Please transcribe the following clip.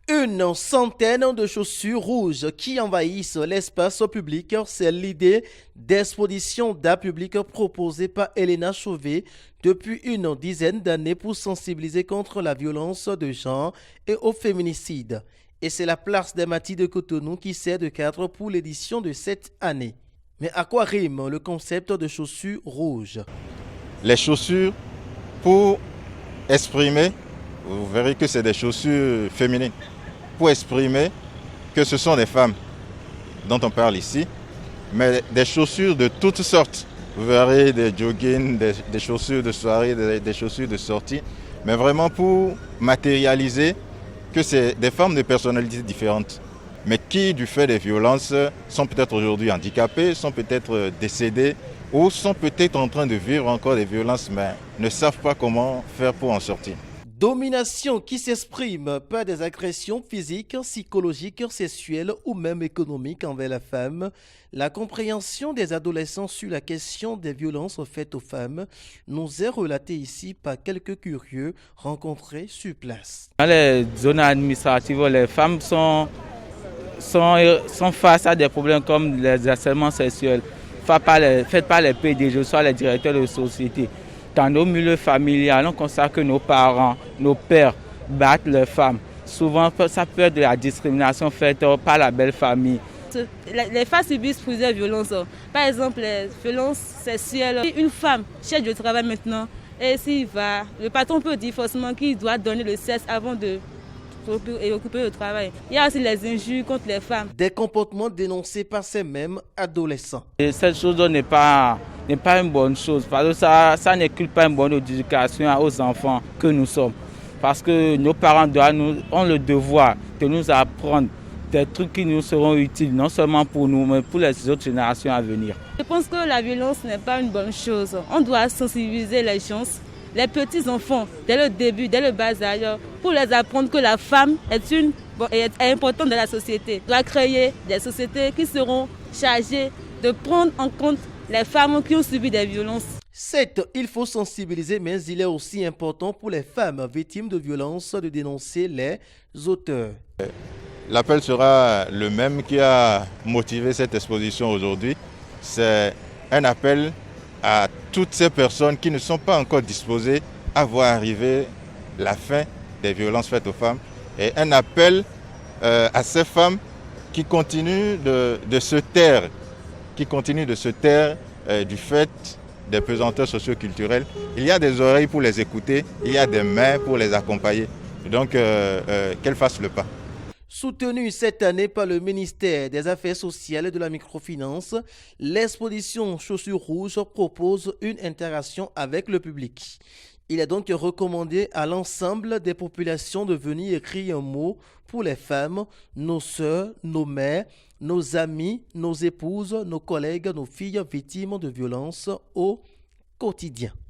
Une centaine de chaussures rouges qui envahissent l'espace public, c'est l'idée d'exposition d'art public proposée par Elena Chauvet depuis une dizaine d'années pour sensibiliser contre la violence de genre et au féminicide. Et c'est la place des Mathis de Cotonou qui sert de cadre pour l'édition de cette année. Mais à quoi rime le concept de chaussures rouges? Les chaussures, pour exprimer, vous verrez que c'est des chaussures féminines, pour exprimer que ce sont des femmes dont on parle ici, mais des chaussures de toutes sortes. Vous verrez des joggings, des chaussures de soirée, des chaussures de sortie, mais vraiment pour matérialiser que c'est des femmes de personnalités différentes, mais qui, du fait des violences, sont peut-être aujourd'hui handicapées, sont peut-être décédées, ou sont peut-être en train de vivre encore des violences, mais ne savent pas comment faire pour en sortir. Domination qui s'exprime par des agressions physiques, psychologiques, sexuelles ou même économiques envers la femme. La compréhension des adolescents sur la question des violences faites aux femmes nous est relatée ici par quelques curieux rencontrés sur place. Dans les zones administratives, les femmes sont face à des problèmes comme les harcèlements sexuels faits par les PDG, soit les directeurs de société. Dans nos milieux familiaux, on constate que nos parents, nos pères battent leurs femmes. Souvent, ça peut être de la discrimination faite par la belle famille. Les femmes subissent plusieurs violences. Par exemple, les violences sexuelles. Une femme cherche du travail maintenant et s'il va, le patron peut dire forcément qu'il doit donner le sexe avant de occuper le travail. Il y a aussi les injures contre les femmes. Des comportements dénoncés par ces mêmes adolescents. Et cette chose n'est pas une bonne chose, parce que ça n'écule pas une bonne éducation aux enfants que nous sommes. Parce que nos parents ont le devoir de nous apprendre des trucs qui nous seront utiles, non seulement pour nous, mais pour les autres générations à venir. Je pense que la violence n'est pas une bonne chose. On doit sensibiliser les gens, les petits enfants, dès le début, dès le bas âge, pour les apprendre que la femme est importante dans la société. On doit créer des sociétés qui seront chargées de prendre en compte les femmes qui ont subi des violences. Certes, il faut sensibiliser, mais il est aussi important pour les femmes victimes de violences de dénoncer les auteurs. L'appel sera le même qui a motivé cette exposition aujourd'hui. C'est un appel à toutes ces personnes qui ne sont pas encore disposées à voir arriver la fin des violences faites aux femmes et un appel à ces femmes qui continuent de se taire, du fait des pesanteurs socioculturelles. Il y a des oreilles pour les écouter, il y a des mains pour les accompagner. Donc, qu'elles fassent le pas. Soutenue cette année par le ministère des Affaires sociales et de la microfinance, l'exposition Chaussures rouges propose une interaction avec le public. Il est donc recommandé à l'ensemble des populations de venir écrire un mot pour les femmes, nos sœurs, nos mères, nos amis, nos épouses, nos collègues, nos filles victimes de violences au quotidien.